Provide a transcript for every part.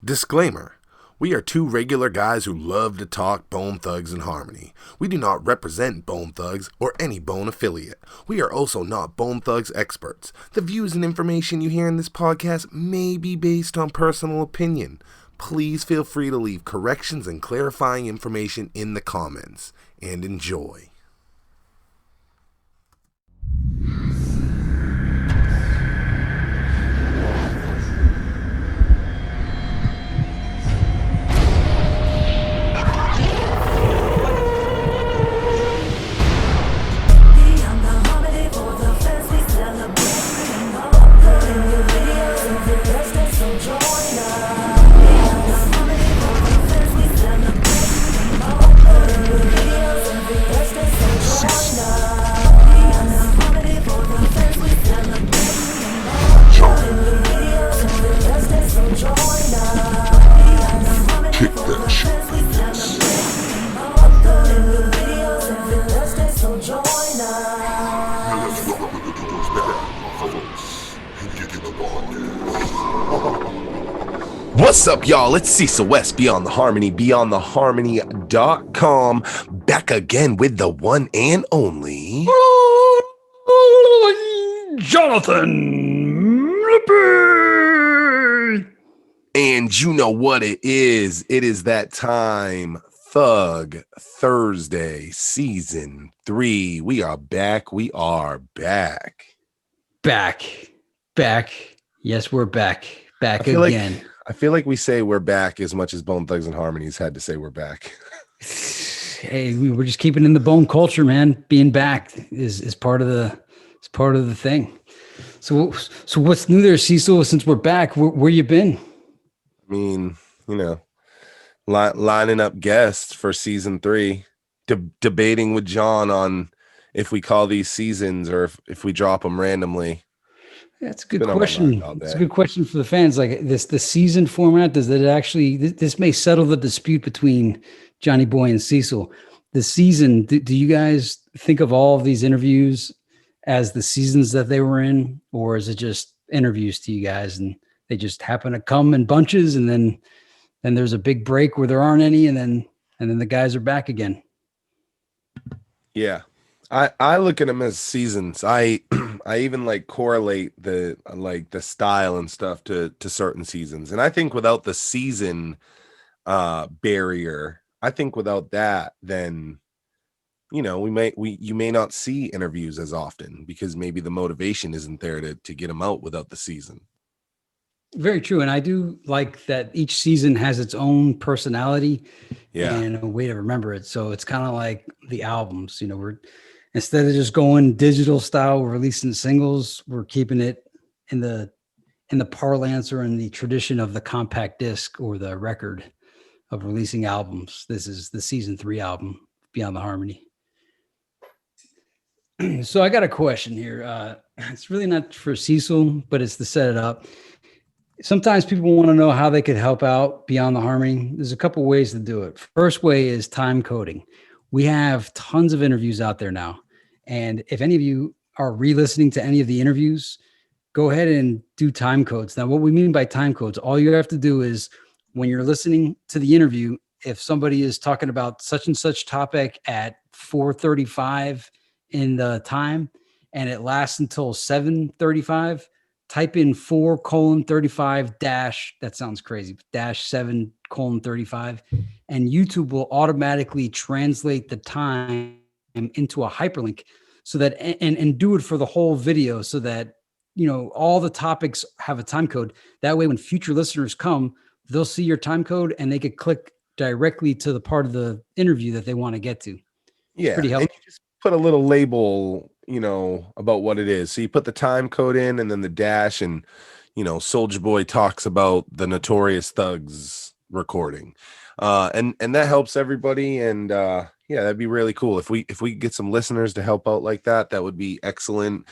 Disclaimer. We are two regular guys who love to talk Bone Thugs and Harmony. We do not represent Bone Thugs or any Bone affiliate. We are also not Bone Thugs experts. The views and information you hear in this podcast may be based on personal opinion. Please feel free to leave corrections and clarifying information in the comments. And enjoy. Kick that shit. What's up, y'all? It's Cecil West, Beyond the Harmony, beyondtheharmony.com, back again with the one and only Jonathan Lippy. And you know what it is. It is that time. Thug Thursday, season 3. We are back. We are back. Back. Yes, we're back. Back again. I feel like we say we're back as much as Bone Thugs and Harmonies had to say we're back. Hey, we're just keeping in the bone culture, man. Being back is part of the thing. So what's new there, Cecil? Since we're back, where you been? I mean, you know, lining up guests for season 3, debating with John on if we call these seasons or if we drop them randomly. That's a good question. It's a good question for the fans. Like the season format, does that actually, this may settle the dispute between Johnny Boy and Cecil. The season, do you guys think of all of these interviews as the seasons that they were in, or is it just interviews to you guys and they just happen to come in bunches and then there's a big break where there aren't any and then the guys are back again? Yeah. I look at them as seasons. I even like correlate the style and stuff to certain seasons. And I think without the season barrier, I think without that, then you know, you may not see interviews as often because maybe the motivation isn't there to get them out without the season. Very true. And I do like that each season has its own personality and a way to remember it. So it's kind of like the albums, you know, we're instead of just going digital style, we're releasing singles, we're keeping it in the parlance or in the tradition of the compact disc or the record of releasing albums. This is the season 3 album, Beyond the Harmony. So I got a question here. It's really not for Cecil, but it's to set it up. Sometimes people want to know how they could help out Beyond the Harmony. There's a couple ways to do it. First way is time coding. We have tons of interviews out there now. And if any of you are re-listening to any of the interviews, go ahead and do time codes. Now, what we mean by time codes, all you have to do is when you're listening to the interview, if somebody is talking about such and such topic at 4:35 in the time and it lasts until 7:35, type in 4:35 dash, that sounds crazy, dash 7:35, and YouTube will automatically translate the time into a hyperlink so that, and do it for the whole video so that, you know, all the topics have a time code. That way, when future listeners come, they'll see your time code and they could click directly to the part of the interview that they want to get to. Yeah. Pretty helpful. And you just put a little label, you know, about what it is. So you put the time code in and then the dash, and, you know, Soulja Boy talks about the Notorious Thugs recording. And that helps everybody. And yeah, that'd be really cool. If we get some listeners to help out like that, that would be excellent.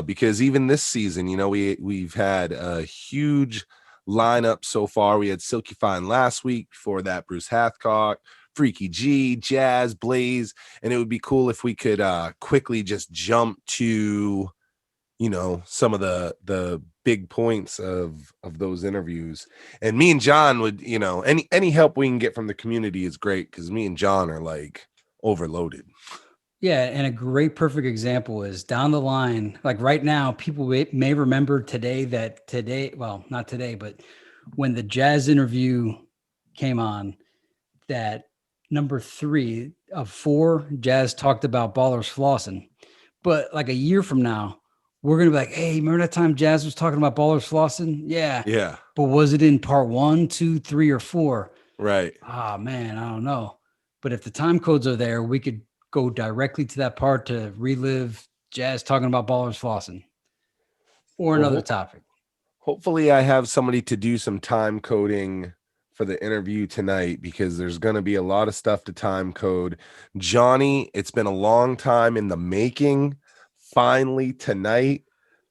Because even this season, you know, we've had a huge lineup so far. We had Silky Fine last week. Before that, Bruce Hathcock, Freaky G, Jazz, Blaze. And it would be cool if we could quickly just jump to, you know, some of the big points of those interviews. And me and John would, any help we can get from the community is great, because me and John are like overloaded. Yeah, and a great perfect example is down the line, like right now, people may remember well, not today, but when the jazz interview came on, that number 3 of 4, Jazz talked about ballers flossing. But like a year from now, we're gonna be like, hey, remember that time Jazz was talking about ballers flossing? Yeah. Yeah, But was it in part 1, 2, 3, or 4? right. Ah, man, I don't know. But if the time codes are there, we could go directly to that part to relive Jazz talking about ballers flossing or Well, another topic. hopefully I have somebody to do some time coding for the interview tonight, because there's going to be a lot of stuff to time code. Johnny, it's been a long time in the making. Finally tonight,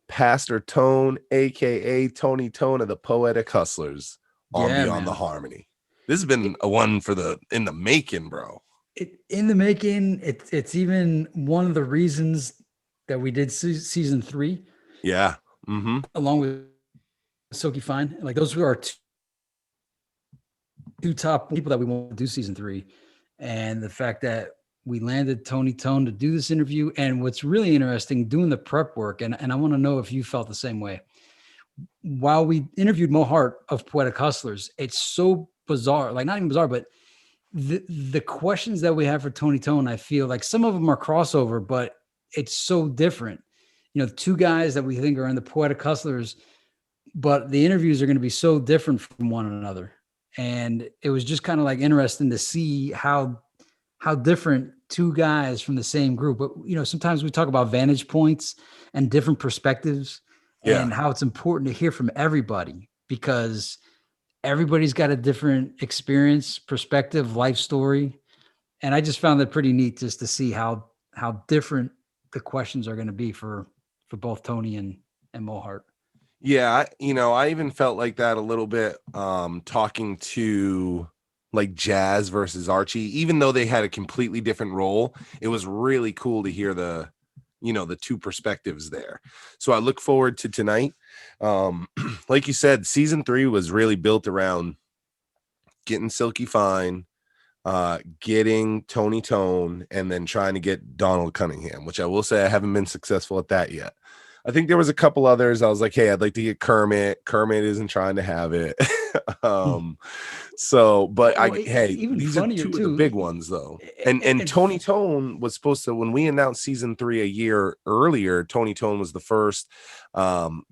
Pastor Tone, aka Tony Tone of the Poetic Hustlaz, on Yeah, Beyond the man. Harmony. This has been a one for the in the making, bro. In the making. It's even one of the reasons that we did season 3 Yeah. Mm-hmm. along with Silky Fine. Like those were our two top people that we want to do season 3, and the fact that we landed Tony Tone to do this interview. And what's really interesting, doing the prep work, and I want to know if you felt the same way. While we interviewed Mo Hart of Poetic Hustlaz, it's so bizarre, like not even bizarre, but the questions that we have for Tony Tone, I feel like some of them are crossover, but it's so different. Two guys that we think are in the Poetic Hustlaz, but the interviews are going to be so different from one another. And it was just kind of like interesting to see how different two guys from the same group. But sometimes we talk about vantage points and different perspectives, Yeah. and how it's important to hear from everybody, because everybody's got a different experience, perspective, life story. And I just found that pretty neat, just to see how different the questions are going to be for both Tony and Mo Hart. Yeah, I even felt like that a little bit, talking to like Jazz versus Archie. Even though they had a completely different role, it was really cool to hear the two perspectives there. So I look forward to tonight. Like you said, season 3 was really built around getting Silky Fine, getting Tony Tone, and then trying to get Donald Cunningham, which I will say I haven't been successful at that yet. I think there was a couple others. I was like, hey, I'd like to get Kermit. Kermit isn't trying to have it. um, but Well, hey, even these are funnier two of the too. big ones though. And And Tony Tone was supposed to, when we announced season 3 a year earlier, Tony Tone was the first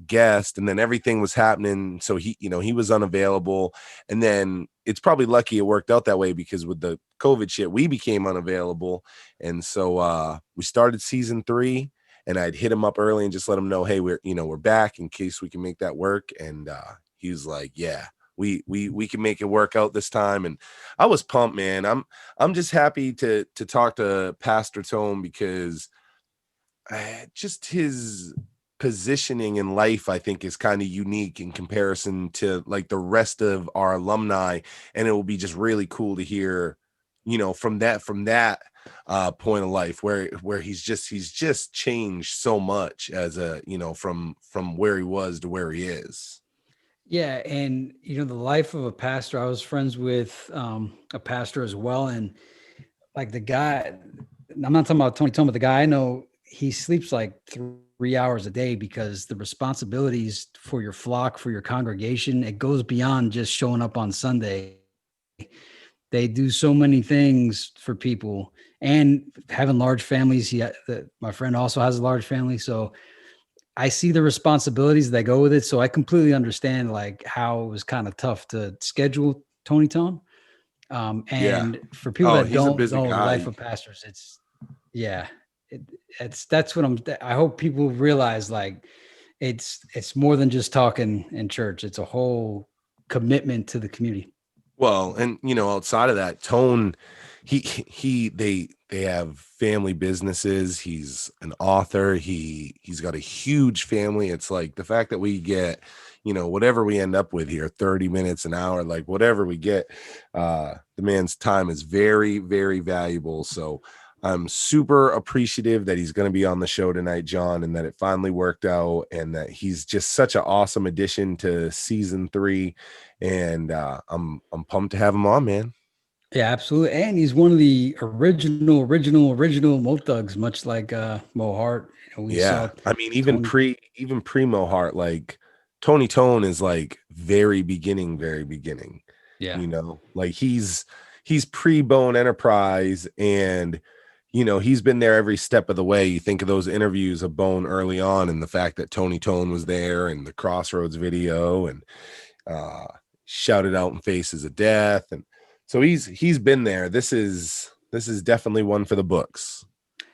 guest, and then everything was happening. So he was unavailable. And then it's probably lucky it worked out that way, because with the COVID shit, we became unavailable. And so we started season 3. And I'd hit him up early and just let him know, hey, we're back in case we can make that work. And he was like, yeah, we can make it work out this time. And I was pumped, man. I'm just happy to talk to Pastor Tone, because just his positioning in life, I think, is kind of unique in comparison to like the rest of our alumni. And it will be just really cool to hear, from that point of life, where he's just changed so much as a, from where he was to where he is. yeah, and the life of a pastor. I was friends with a pastor as well, and like the guy, I'm not talking about Tony Tone, but the guy I know, he sleeps like 3 hours a day, because the responsibilities for your flock, for your congregation, it goes beyond just showing up on Sunday. They do so many things for people, and having large families. My friend also has a large family, so I see the responsibilities that go with it. So I completely understand like how it was kind of tough to schedule Tony Tone. Yeah. And for people Oh, that he's a don't busy know the life guy. of pastors, yeah, it, that's what I hope people realize. Like it's more than just talking in church. It's a whole commitment to the community. Well, and outside of that, Tone, they have family businesses. He's an author. He's got a huge family. It's like the fact that we get, whatever we end up with here, 30 minutes, an hour, like whatever we get, the man's time is very, very valuable. So I'm super appreciative that he's going to be on the show tonight, John, and that it finally worked out, and that he's just such an awesome addition to season 3. And I'm pumped to have him on, man. Yeah, absolutely. And he's one of the original Mo Thugs, much like Mo Hart. We saw Yeah, I mean, even Tony. primo Hart, like Tony Tone is like very beginning. Yeah, Like he's pre-Bone Enterprise, and he's been there every step of the way. You think of those interviews of Bone early on, and the fact that Tony Tone was there, and the Crossroads video, and uh shouted out in Faces of Death, and so he's been there. This is definitely one for the books.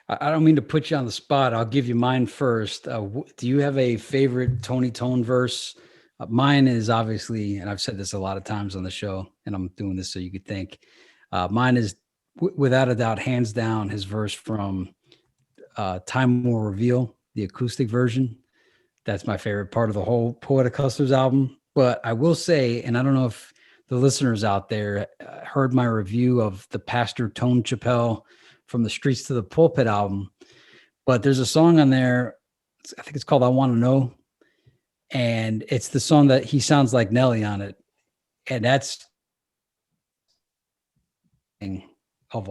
I don't mean to put you on the spot. I'll give you mine first. Do you have a favorite Tony Tone verse? Mine is obviously, and I've said this a lot of times on the show, and I'm doing this so you could think. Mine is without a doubt, hands down, his verse from Time Will Reveal, the acoustic version. That's my favorite part of the whole Poetic Hustlaz album. But I will say, and I don't know if the listeners out there heard my review of the Pastor Tone Chappelle from the Streets to the Pulpit album, but there's a song on there. I think it's called I Want to Know. And it's the song that he sounds like Nelly on it. And that's of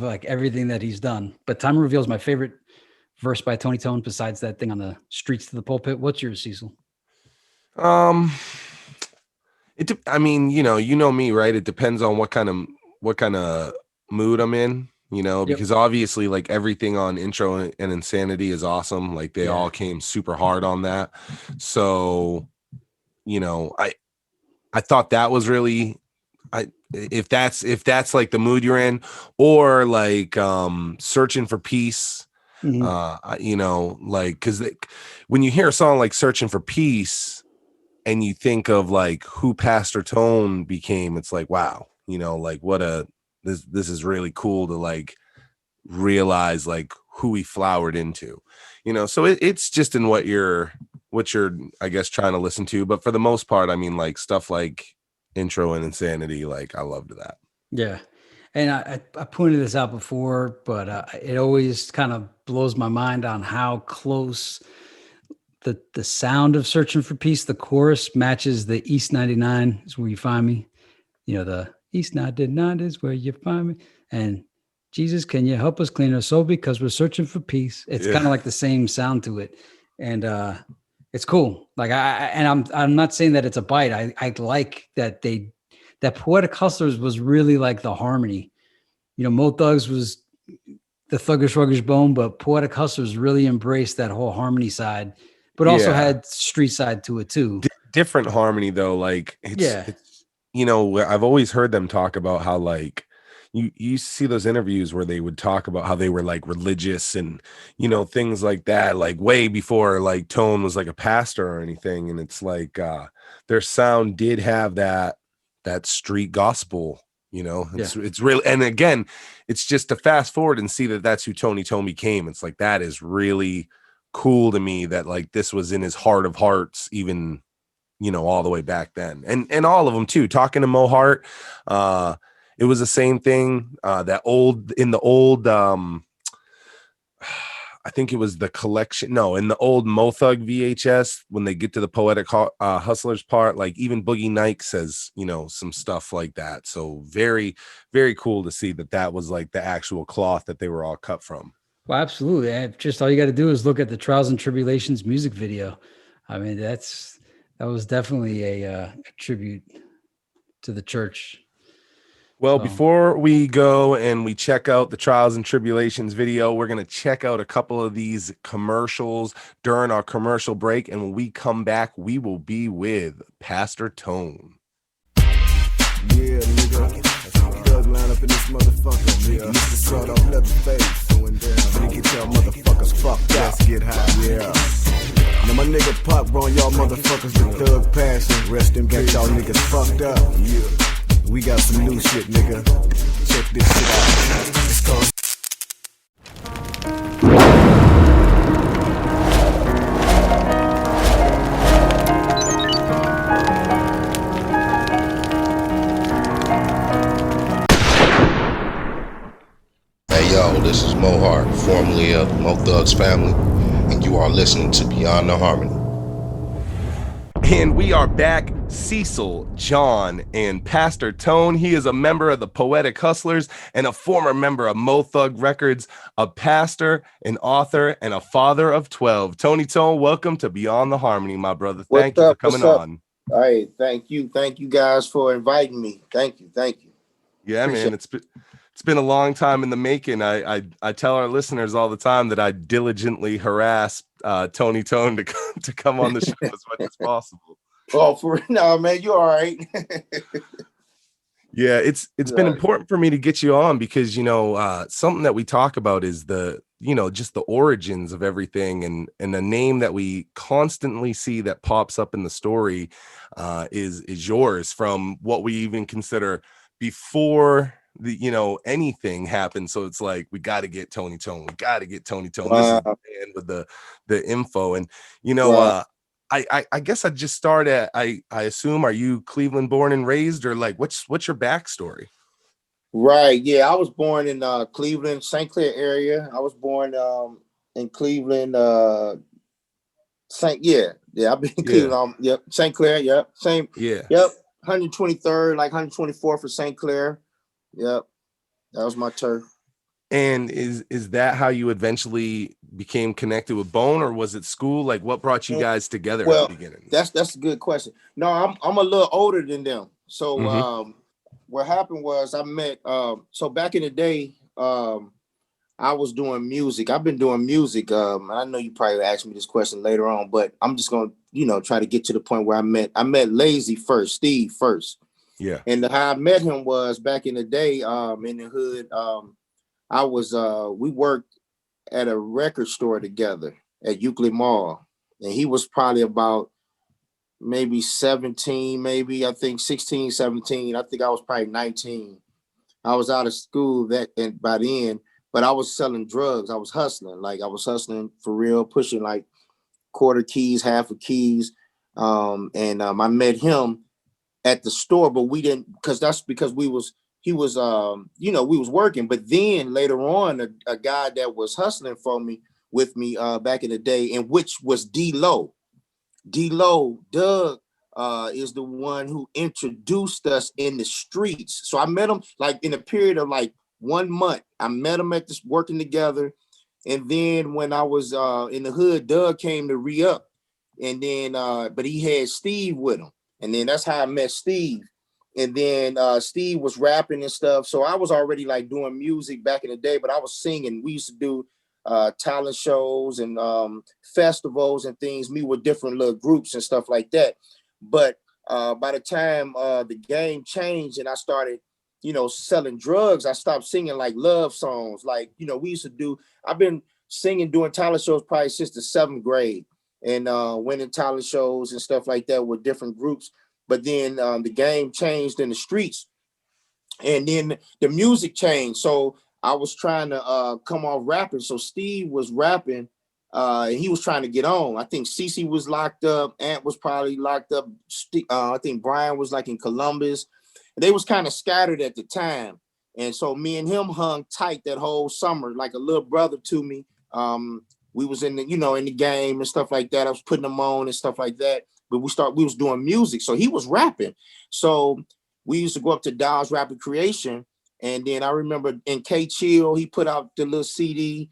like everything that he's done. But Time Reveals my favorite verse by Tony Tone besides that thing on the Streets to the Pulpit. What's yours, Cecil? I mean, you know me, right? It depends on what kind of mood I'm in, Yep. because obviously like everything on Intro and Insanity is awesome. Like they all came super hard on that. So, I thought that was really, if that's like the mood you're in, or like Searching for Peace, like, because when you hear a song like Searching for Peace and you think of like who Pastor Tone became, it's like, wow, like this is really cool to like realize like who he flowered into, so it's just in what you're I guess trying to listen to. But for the most part, I mean, like stuff like Intro and Insanity, like I loved that. Yeah. And I pointed this out before, but it always kind of blows my mind on how close the sound of Searching for Peace, the chorus matches the East 99 is where you find me. The East 99 is where you find me. And Jesus, can you help us clean our soul because we're searching for peace? It's kind of like the same sound to it. And it's cool. Like I'm not saying that it's a bite. I like that that Poetic Hustlaz was really like the harmony. Mo Thugs was the thuggish ruggish bone, but Poetic Hustlaz really embraced that whole harmony side, but also had street side to it too. Different harmony though. Like it's I've always heard them talk about how like you see those interviews where they would talk about how they were like religious and things like that, like way before like Tone was like a pastor or anything. And it's like their sound did have that street gospel. It's really, and again, it's just to fast forward and see that that's who Tony Tone became. It's like, that is really cool to me that like this was in his heart of hearts, even all the way back then, and all of them too. Talking to Mo Hart, it was the same thing. That old I think it was the collection. No, in the old Mo Thug VHS, when they get to the Poetic Hustlaz part, like even Boogie Nights says, some stuff like that. So very, very cool to see that was like the actual cloth that they were all cut from. Well, absolutely. Just all you got to do is look at the Trials and Tribulations music video. I mean, that was definitely a tribute to the church. Well, before we go and we check out the Trials and Tribulations video, we're going to check out a couple of these commercials during our commercial break. And when we come back, we will be with Pastor Tone. Yeah, nigga. Thug line up in this motherfucker. Yeah, Mr. Salt off leather face. Going down. Nigga, tell motherfuckers fucked up. Let's get high. Yeah. Now my nigga Pop on y'all motherfuckers with thug passion. Rest in peace. Got y'all niggas fucked up. Yeah. We got some new shit, nigga. Check this shit out. It's called. Hey yo, This is Mohart, formerly of Mo Thugs family, and you are listening to Beyond the Harmony. And we are back. Cecil, John, and Pastor Tone. He is a member of the Poetic Hustlaz and a former member of Mo Thug Records, a pastor, an author, and a father of 12. Tony Tone, welcome to Beyond the Harmony, my brother. Thank you for coming on. All right, thank you guys for inviting me. Thank you. Yeah, Appreciate man, it's been a long time in the making. I tell our listeners all the time that I diligently harass Tony Tone to come on the show as much as possible. Oh, for no, man, you all right. Yeah, it's been important for me to get you on because, something that we talk about is just the origins of everything, and the name that we constantly see that pops up in the story is yours, from what we even consider before anything happened. So it's like, we got to get Tony Tone. Wow. This is the man with the info. And Wow. I guess I'd just start at, I assume, are you Cleveland born and raised, or like what's your backstory? Right. Yeah, I was born in Cleveland, St. Clair area. I was born in Cleveland, I've been in Cleveland. Yep, St. Clair, yep. Same. Yeah. Yep. 123rd, like 124th for St. Clair. Yep. That was my turf. And is that how you eventually became connected with Bone, or was it school? Like, what brought you guys together at the beginning? That's a good question. No, I'm a little older than them. So what happened was I met so back in the day, I was doing music. I've been doing music. I know you probably asked me this question later on, but I'm just gonna, try to get to the point where I met Lazy first, Steve first. Yeah. And how I met him was back in the day, in the hood. We worked at a record store together at Euclid Mall. And he was probably about maybe 17, I think 16, 17. I think I was probably 19. I was out of school by then, but I was selling drugs. I was hustling. Like, I was hustling for real, pushing like quarter keys, half a keys. I met him at the store, but we didn't, because he was we was working. But then later on, a guy that was hustling with me back in the day, and which was D-Lo. Doug is the one who introduced us in the streets. So I met him like in a period of like 1 month. I met him at this working together. And then when I was in the hood, Doug came to re-up. And then but he had Steve with him. And then that's how I met Steve. And then Steve was rapping and stuff. So I was already like doing music back in the day, but I was singing. We used to do talent shows and festivals and things, me with different little groups and stuff like that. But by the time the game changed and I started, selling drugs, I stopped singing like love songs. Like, we used to do, I've been singing, doing talent shows probably since the 7th grade, and winning talent shows and stuff like that with different groups. But then the game changed in the streets, and then the music changed. So I was trying to come off rapping. So Steve was rapping, and he was trying to get on. I think Cece was locked up. Ant was probably locked up. I think Brian was like in Columbus. They was kind of scattered at the time. And so me and him hung tight that whole summer, like a little brother to me. We was in the, in the game and stuff like that. I was putting them on and stuff like that. But we was doing music. So he was rapping. So we used to go up to Dow's Rapid Creation. And then I remember in K Chill, he put out the little CD.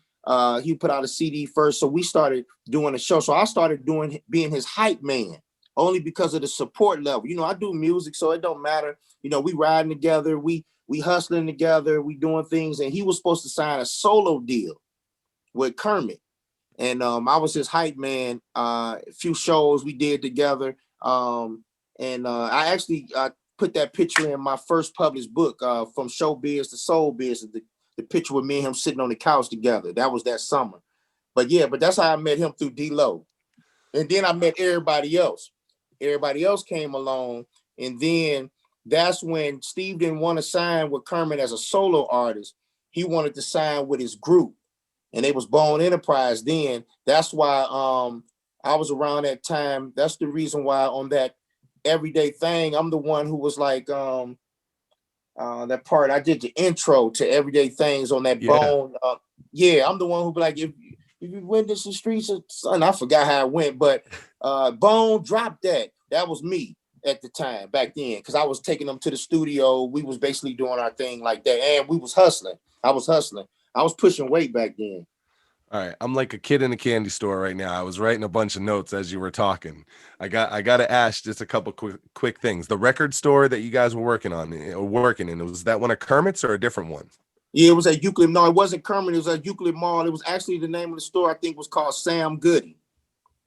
He put out a CD first. So we started doing a show. So I started being his hype man, only because of the support level. I do music, so it don't matter. We riding together, we hustling together, we doing things. And he was supposed to sign a solo deal with Kermit. And I was his hype man. A few shows we did together. I actually put that picture in my first published book, From Showbiz to Soul Biz, the picture with me and him sitting on the couch together. That was that summer. But that's how I met him, through D-Lo. And then I met everybody else. Everybody else came along. And then that's when Steve didn't want to sign with Kermit as a solo artist. He wanted to sign with his group. And they was Bone Enterprise then. That's why I was around that time. That's the reason why on that Everyday Thing, I'm the one who was like, that part. I did the intro to Everyday Things on that Bone. Yeah, I'm the one who be like, if you went to some streets, son, I forgot how it went, but Bone dropped that. That was me at the time back then, because I was taking them to the studio. We was basically doing our thing like that, and we was hustling. I was hustling. I was pushing weight back then. All right, I'm like a kid in a candy store right now. I was writing a bunch of notes as you were talking. I got to ask just a couple quick things. The record store that you guys were working in, was that one of Kermit's or a different one? Yeah, it was at Euclid. No, it wasn't Kermit. It was at Euclid Mall. It was actually the name of the store. I think was called Sam Goody.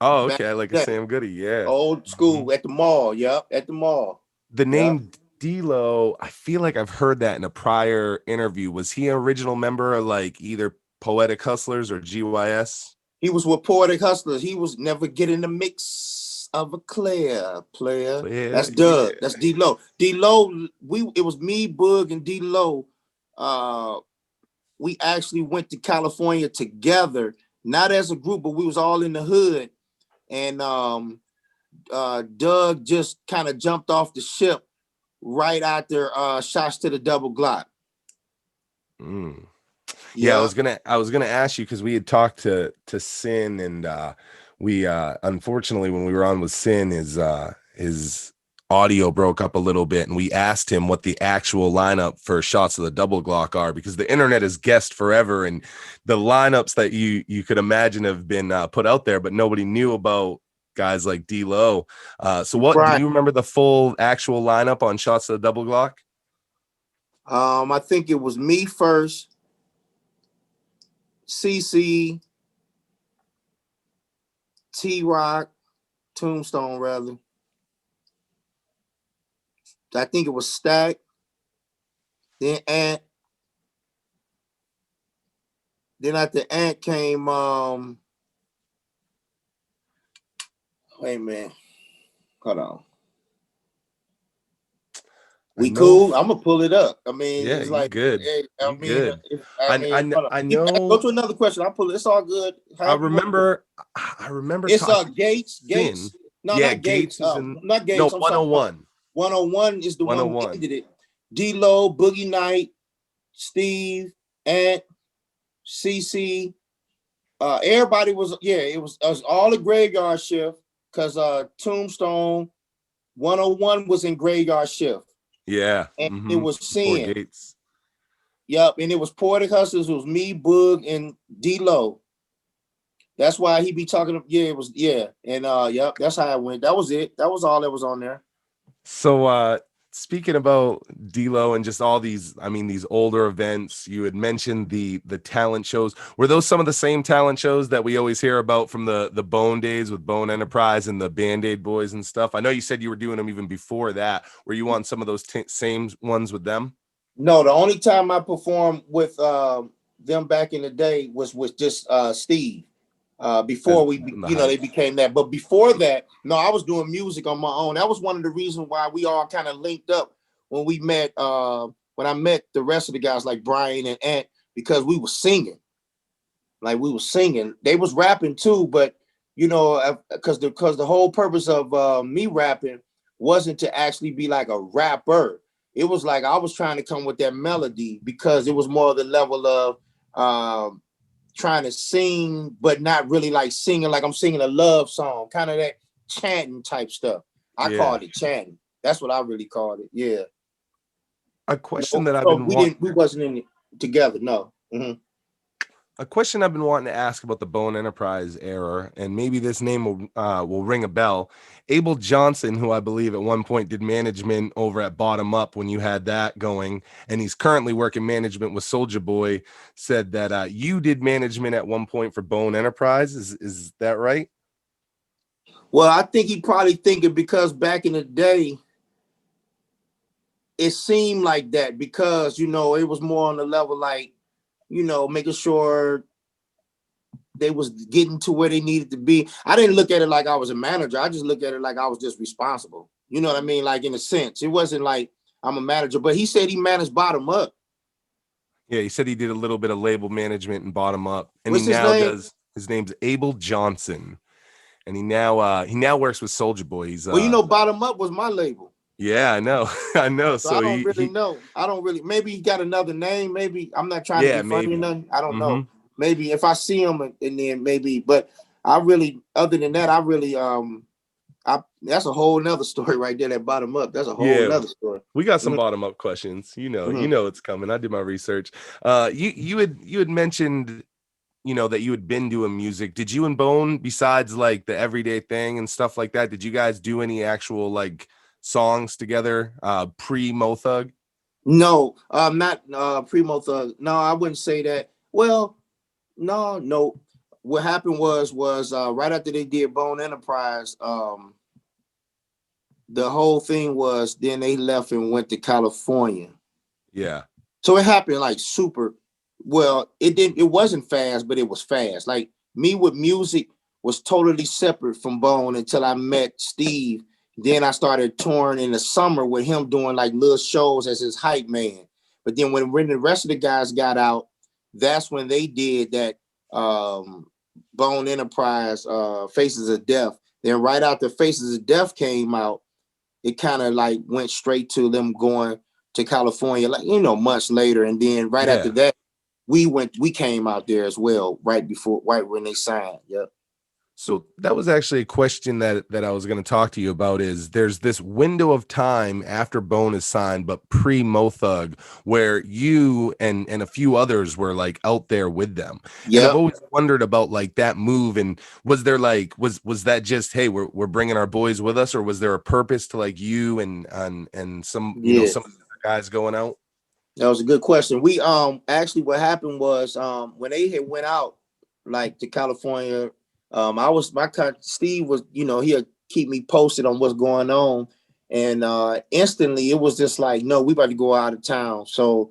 Oh, okay, like a Sam Goody, yeah. Old school at the mall. Yep, at the mall. The name D-Lo, I feel like I've heard that in a prior interview. Was he an original member of like either Poetic Hustlaz or GYS? He was with Poetic Hustlaz. He was never getting the mix of a player. That's Doug. Yeah. That's D-Lo. D-Lo, it was me, Boog, and D-Lo. We actually went to California together, not as a group, but we was all in the hood. And Doug just kind of jumped off the ship right after Shots to the Double Glock. Yeah, I was gonna ask you, because we had talked to Sin, and we unfortunately, when we were on with Sin, his audio broke up a little bit, and we asked him what the actual lineup for Shots of the Double Glock are, because the internet has guessed forever, and the lineups that you could imagine have been put out there, but nobody knew about guys like D-Lo. So do you remember the full actual lineup on Shots of the Double Glock? I think it was me first, CC, T-Rock, Tombstone rather. I think it was Stack, then Ant. Then after Ant came, wait a minute, hold on. We cool? I'm gonna pull it up. I mean, yeah, it's like good. Hey, Good. I know. Go to another question. I'll pull it. It's all good. I remember. It's Gates. Gates. No, yeah, not Gates. Not Gates. No, I'm 101. 101 is the one who ended it. D-Lo, Boogie Night, Steve, Ant, CC. Everybody was, it was all the Graveyard Shift, because Tombstone 101 was in Graveyard Shift. Yeah. And it was Sin. Gates. Yep. And it was Poetic Hustlaz. It was me, Boog, and D-Lo. That's why he be talking. And that's how it went. That was it. That was all that was on there. So speaking about D-Lo and just all these older events, you had mentioned the talent shows. Were those some of the same talent shows that we always hear about from the Bone days with Bone Enterprise and the Band-Aid Boys and stuff? I know you said you were doing them even before that. Were you on some of those same ones with them? No, the only time I performed with them back in the day was with just Steve. Before they became that. But before that, no, I was doing music on my own. That was one of the reasons why we all kind of linked up when we met, when I met the rest of the guys like Brian and Ant, because we were singing. Like we were singing. They was rapping too, but because the whole purpose of me rapping wasn't to actually be like a rapper. It was like I was trying to come with that melody, because it was more the level of trying to sing, but not really like singing like I'm singing a love song, kind of that chanting type stuff. I called it chanting. That's what I really called it. Yeah. A question that I've been we wasn't in it together. No. Mm-hmm. A question I've been wanting to ask about the Bone Enterprise era, and maybe this name will ring a bell. Abel Johnson, who I believe at one point did management over at Bottom Up when you had that going, and he's currently working management with Soulja Boy, said that you did management at one point for Bone Enterprise. Is that right? Well, I think he probably thinking because back in the day, it seemed like that, because it was more on the level like, making sure they was getting to where they needed to be. I didn't look at it like I was a manager. I just looked at it like I was just responsible. You know what I mean? Like in a sense, it wasn't like I'm a manager, but he said he managed Bottom Up. Yeah, he said he did a little bit of label management and Bottom Up, and What's he now name? does. His name's Abel Johnson, and he now works with Soulja Boy. He's Bottom Up was my label. Yeah, I know. I know. So I So don't really he know. I don't really. Maybe he got another name. Maybe I'm not trying to yeah, be funny or maybe. nothing. I don't Mm-hmm. know. Maybe if I see him and then maybe. But I really, other than that, I really that's a whole nother story right there. That bottom up. That's a whole Yeah, nother story. we got some Mhm, bottom up questions. You mhm. know it's coming. I did my research. You had mentioned, that you had been doing music. Did you and Bone, besides like the everyday thing and stuff like that, did you guys do any actual like songs together pre Mo Thug? No, not Primo Thug. No, I wouldn't say that. Well, no. What happened was right after they did Bone Enterprise, the whole thing was then they left and went to California. Yeah. So it happened like super well. It wasn't fast, but it was fast. Like me with music was totally separate from Bone until I met Steve. Then I started touring in the summer with him doing like little shows as his hype man. But then when the rest of the guys got out, that's when they did that Bone Enterprise Faces of Death. Then right after Faces of Death came out, it kind of like went straight to them going to California, like months later. And then right after Yeah. that, we came out there as well, right when they signed. Yep. So that was actually a question that I was going to talk to you about. Is there's this window of time after Bone is signed, but pre Mo Thug, where you and a few others were like out there with them, and I've Yep. always wondered about like that move. And was there like was that just, hey, we're bringing our boys with us, or was there a purpose to like you and some Yeah. some of the other guys going out? That was a good question. We actually what happened was when they had went out like to California, I was Steve was, he'll keep me posted on what's going on. And instantly it was just like, no, we about to go out of town. So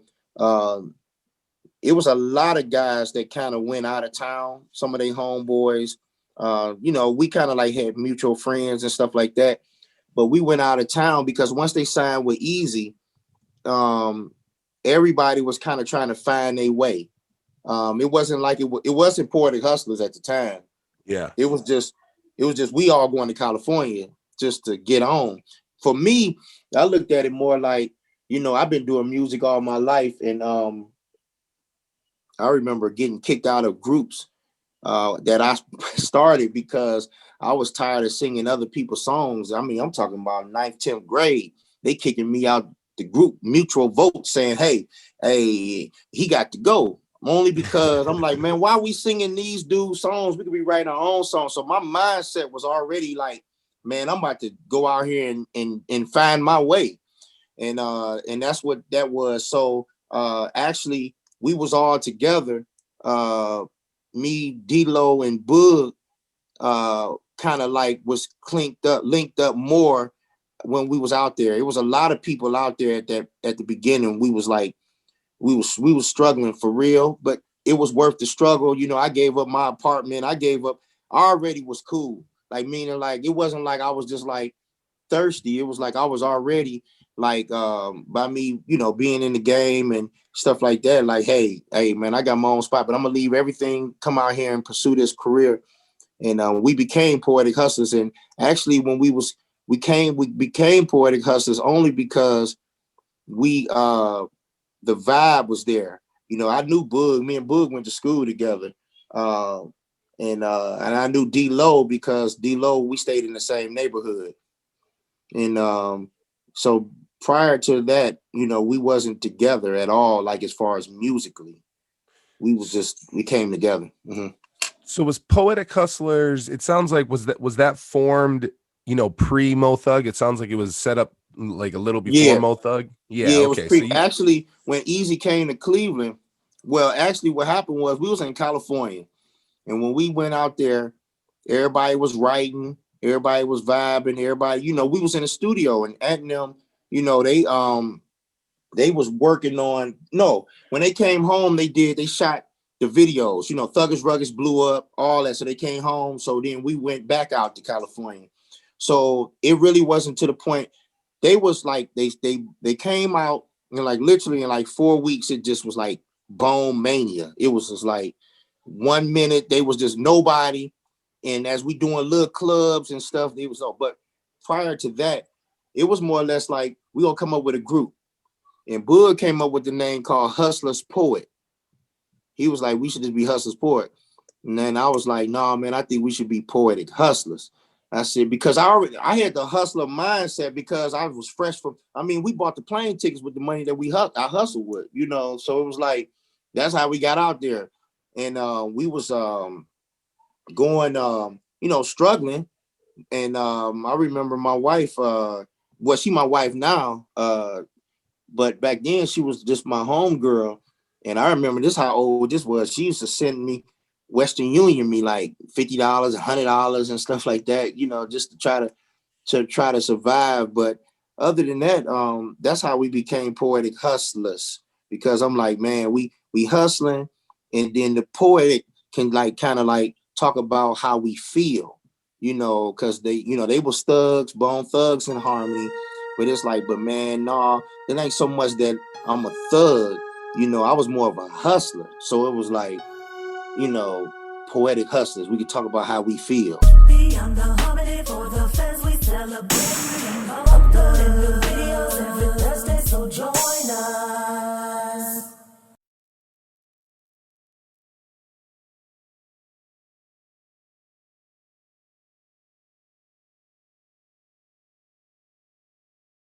it was a lot of guys that kind of went out of town, some of their homeboys. We kind of like had mutual friends and stuff like that. But we went out of town because once they signed with Easy, everybody was kind of trying to find their way. It wasn't like it wasn't Poetic Hustlaz at the time. Yeah. It was just we all going to California just to get on. For me, I looked at it more like, I've been doing music all my life, and I remember getting kicked out of groups that I started because I was tired of singing other people's songs. I mean, I'm talking about ninth, 10th grade. They kicking me out the group, mutual vote, saying, hey, he got to go. Only because I'm like, man, why are we singing these dudes' songs? We could be writing our own songs. So my mindset was already like, man, I'm about to go out here and find my way. And that's what that was. So actually we was all together. Me, D-Lo, and Boog kind of like was linked up more when we was out there. It was a lot of people out there at the beginning. We was like, we was struggling for real, but it was worth the struggle. I gave up my apartment. I already was cool. Like, meaning like, it wasn't like I was just like thirsty. It was like I was already like by me, being in the game and stuff like that. Like, hey, man, I got my own spot, but I'm gonna leave everything, come out here and pursue this career. And we became Poetic Hustlaz. And actually, when we became Poetic Hustlaz only because we the vibe was there. I knew Boog. Me and Boog went to school together. And I knew D-Lo because D-Lo, we stayed in the same neighborhood. And so prior to that, we wasn't together at all, like as far as musically. We came together. Mm-hmm. So was Poetic Hustlers, it sounds like, was that formed, pre Mo Thug? It sounds like it was set up like a little before Yeah. Mo Thug. Yeah, Yeah, it was okay. So actually when Easy came to Cleveland. Well, actually what happened was we was in California. And when we went out there, everybody was writing, everybody was vibing, everybody, we was in the studio and at them, they was working on when they came home, they shot the videos, Thuggish Ruggers blew up, all that. So they came home. So then we went back out to California. So it really wasn't to the point. They was like they came out and like literally in like 4 weeks, it just was like bone mania. It was just like 1 minute they was just nobody. And as we doing little clubs and stuff, they was all, but prior to that, it was more or less like we gonna come up with a group. And Bud came up with the name called Hustla'z Poet. He was like, we should just be Hustla'z Poet. And then I was like, nah, man, I think we should be Poetic Hustlaz. I said, because I had the hustler mindset because I was fresh from, I mean, we bought the plane tickets with the money that I hustled with, you know. So it was like, that's how we got out there. And we was going, you know, struggling. And I remember my wife, well, she my wife now, but back then she was just my home girl. And I remember this how old this was. She used to send me Western Union me like $50, $100 and stuff like that, you know, just to try to survive. But other than that, that's how we became Poetic Hustlaz, because I'm like, man, we hustling, and then the poetic can like kind of like talk about how we feel, you know, because they, you know, they was thugs, Bone Thugs and Harmony, but it's like, but man, nah, it ain't so much that I'm a thug, you know, I was more of a hustler. So it was like, you know, Poetic Hustlaz. We could talk about how we feel. Beyond the harmony for the fans we celebrate.